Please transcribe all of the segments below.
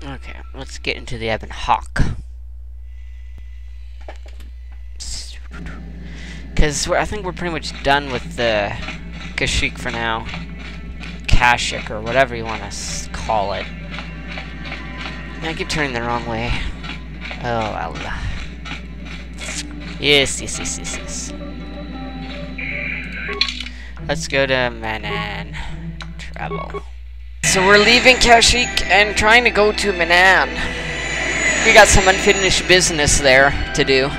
Okay, let's get into the Ebon Hawk. Because I think we're pretty much done with the Kashyyyk for now. Kashyyyk, or whatever you want to call it. I keep turning the wrong way. Oh, Allah. Yes. Let's go to Manaan. Travel. So we're leaving Kashyyyk and trying to go to Manaan. We got some unfinished business there to do.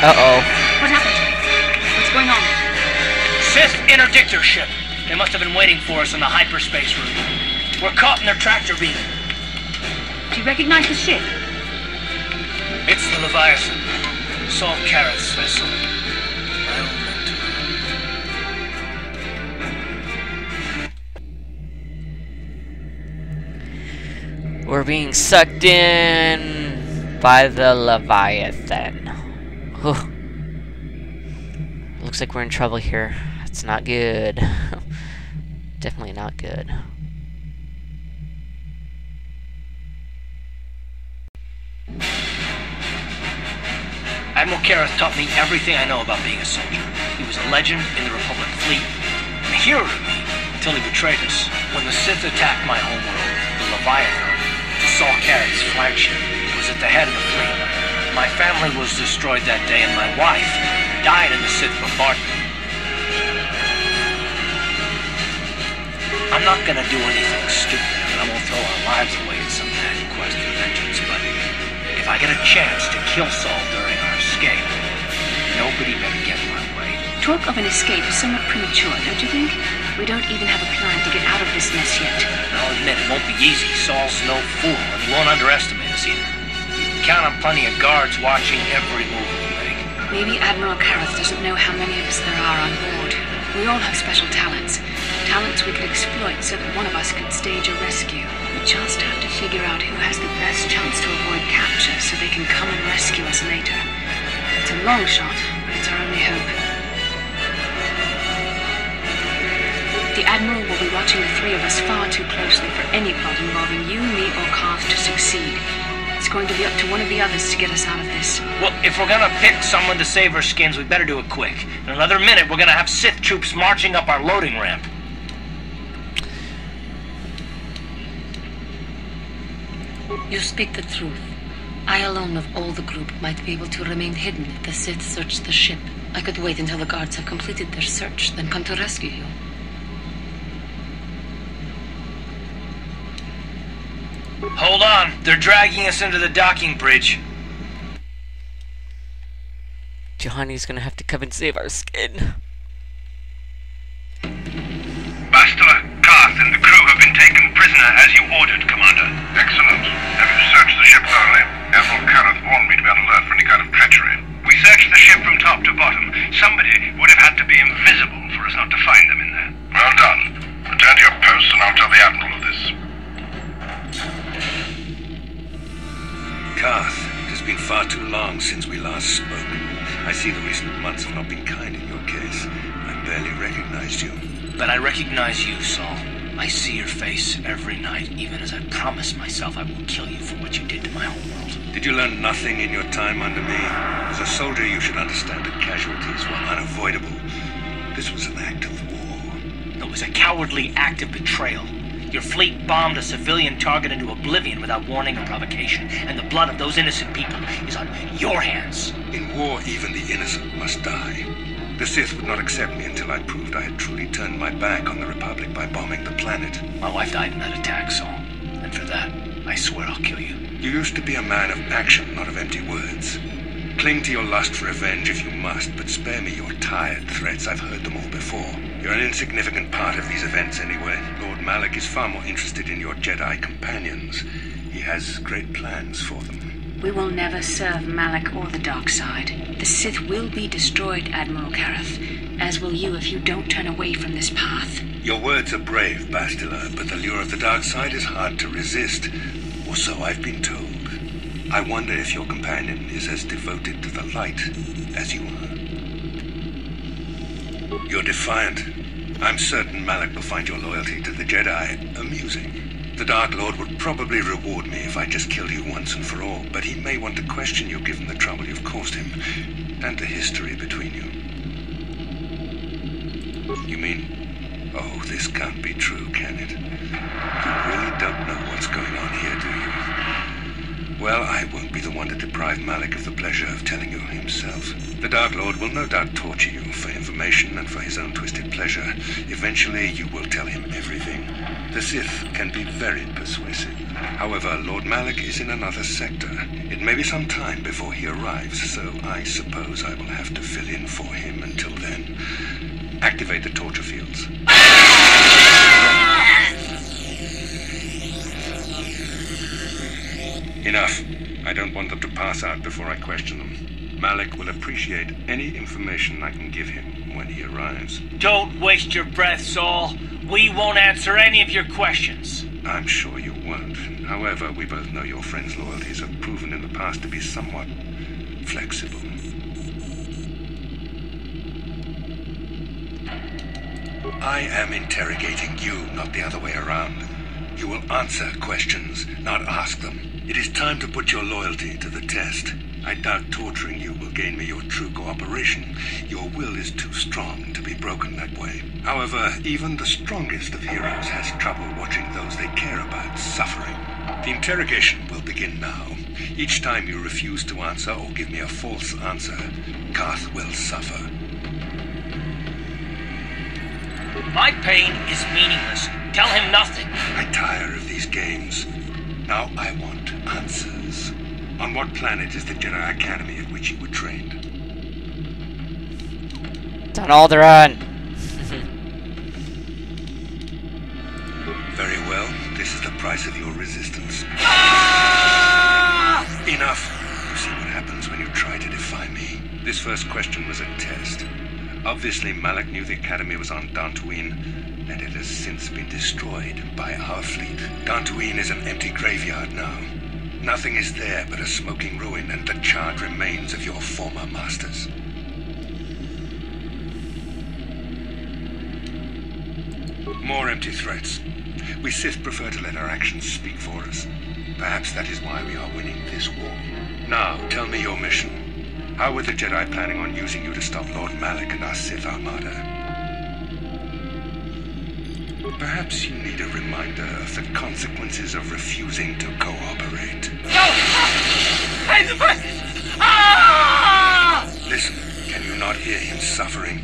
Uh-oh. What happened? What's going on? Sith interdictor ship. They must have been waiting for us on the hyperspace route. We're caught in their tractor beam. Do you recognize the ship? It's the Leviathan. Saul Karath's vessel. We're being sucked in by the Leviathan. Whew. Looks like we're in trouble here. That's not good. Definitely not good. Admiral Karath taught me everything I know about being a soldier. He was a legend in the Republic fleet, a hero to me, until he betrayed us. When the Sith attacked my homeworld, the Leviathan, Saul Karath's flagship, was at the head of the fleet. My family was destroyed that day, and my wife died in the Sith bombardment. I'm not gonna do anything stupid, and I won't throw our lives away in some mad quest for vengeance, but if I get a chance to kill Saul during our escape, nobody better get in my way. Talk of an escape is somewhat premature, don't you think? We don't even have a plan to get out of this mess yet. I'll admit it won't be easy. Saul's no fool, and he won't underestimate us either. Count on plenty of guards watching every move we make. Maybe Admiral Karath doesn't know how many of us there are on board. We all have special talents. Talents we could exploit so that one of us could stage a rescue. We just have to figure out who has the best chance to avoid capture so they can come and rescue us later. It's a long shot, but it's our only hope. The Admiral will be watching the three of us far too closely for any plot involving you, me, or Carth to succeed. It's going to be up to one of the others to get us out of this. Well, if we're gonna pick someone to save our skins, we better do it quick. In another minute, we're gonna have Sith troops marching up our loading ramp. You speak the truth. I alone of all the group might be able to remain hidden if the Sith search the ship. I could wait until the guards have completed their search, then come to rescue you. Hold on, they're dragging us into the docking bridge. Juhani's gonna have to come and save our skin. Bastila, Carth, and the crew have been taken prisoner as you ordered, Commander. Excellent. Have you searched the ship thoroughly? Admiral Karath warned me to be on alert for any kind of treachery. We searched the ship from top to bottom. Somebody would have had to be invisible for us not to find them in there. Well done. Return to your posts and I'll tell the Admiral of this. Carth, it has been far too long since we last spoke. I see the recent months have not been kind in your case. I barely recognized you. But I recognize you, Saul. I see your face every night, even as I promised myself I will kill you for what you did to my homeworld. Did you learn nothing in your time under me? As a soldier, you should understand that casualties were unavoidable. This was an act of war. It was a cowardly act of betrayal. Your fleet bombed a civilian target into oblivion without warning or provocation, and the blood of those innocent people is on your hands. In war, even the innocent must die. The Sith would not accept me until I proved I had truly turned my back on the Republic by bombing the planet. My wife died in that attack, Saul. And for that, I swear I'll kill you. You used to be a man of action, not of empty words. Cling to your lust for revenge if you must, but spare me your tired threats. I've heard them all before. You're an insignificant part of these events anyway. Lord Malak is far more interested in your Jedi companions. He has great plans for them. We will never serve Malak or the dark side. The Sith will be destroyed, Admiral Kareth, as will you if you don't turn away from this path. Your words are brave, Bastila, but the lure of the dark side is hard to resist. Or so I've been told. I wonder if your companion is as devoted to the light as you are. You're defiant. I'm certain Malak will find your loyalty to the Jedi amusing. The Dark Lord would probably reward me if I just killed you once and for all, but he may want to question you given the trouble you've caused him, and the history between you. You mean, oh, this can't be true, can it? You really don't know what's going on here, do you? Well, I won't be the one to deprive Malak of the pleasure of telling you himself. The Dark Lord will no doubt torture you for information and for his own twisted pleasure. Eventually, you will tell him everything. The Sith can be very persuasive. However, Lord Malak is in another sector. It may be some time before he arrives, so I suppose I will have to fill in for him until then. Activate the torture fields. Enough. I don't want them to pass out before I question them. Malak will appreciate any information I can give him when he arrives. Don't waste your breath, Saul. We won't answer any of your questions. I'm sure you won't. However, we both know your friend's loyalties have proven in the past to be somewhat flexible. I am interrogating you, not the other way around. You will answer questions, not ask them. It is time to put your loyalty to the test. I doubt torturing you will gain me your true cooperation. Your will is too strong to be broken that way. However, even the strongest of heroes has trouble watching those they care about suffering. The interrogation will begin now. Each time you refuse to answer or give me a false answer, Carth will suffer. My pain is meaningless. Tell him nothing. I tire of these games. Now I want answers. On what planet is the Jedi Academy at which you were trained? It's on Alderaan. Very well. This is the price of your resistance. Enough. You see what happens when you try to defy me. This first question was a test. Obviously, Malak knew the Academy was on Dantooine, and it has since been destroyed by our fleet. Dantooine is an empty graveyard now. Nothing is there but a smoking ruin and the charred remains of your former masters. More empty threats. We Sith prefer to let our actions speak for us. Perhaps that is why we are winning this war. Now, tell me your mission. How were the Jedi planning on using you to stop Lord Malak and our Sith Armada? Perhaps you need a reminder of the consequences of refusing to cooperate. No! Listen, can you not hear him suffering?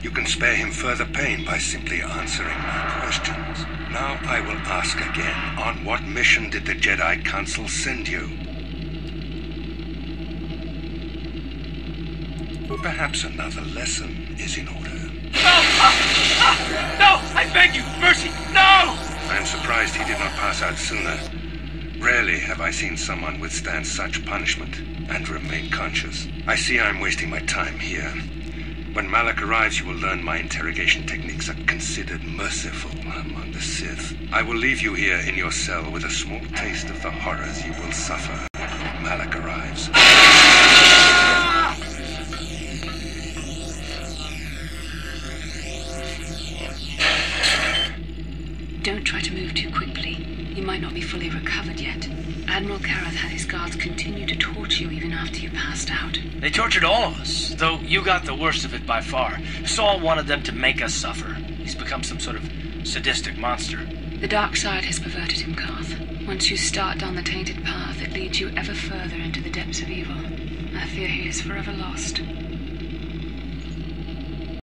You can spare him further pain by simply answering my questions. Now I will ask again, on what mission did the Jedi Council send you? Perhaps another lesson is in order. No! I beg you! Mercy! No! I am surprised he did not pass out sooner. Rarely have I seen someone withstand such punishment and remain conscious. I see I'm wasting my time here. When Malak arrives, you will learn my interrogation techniques are considered merciful among the Sith. I will leave you here in your cell with a small taste of the horrors you will suffer when Malak arrives. Don't try to move too quickly. You might not be fully recovered yet. Admiral Kareth had his guards continue to torture you even after you passed out. They tortured all of us, though you got the worst of it by far. Saul wanted them to make us suffer. He's become some sort of sadistic monster. The dark side has perverted him, Carth. Once you start down the tainted path, it leads you ever further into the depths of evil. I fear he is forever lost.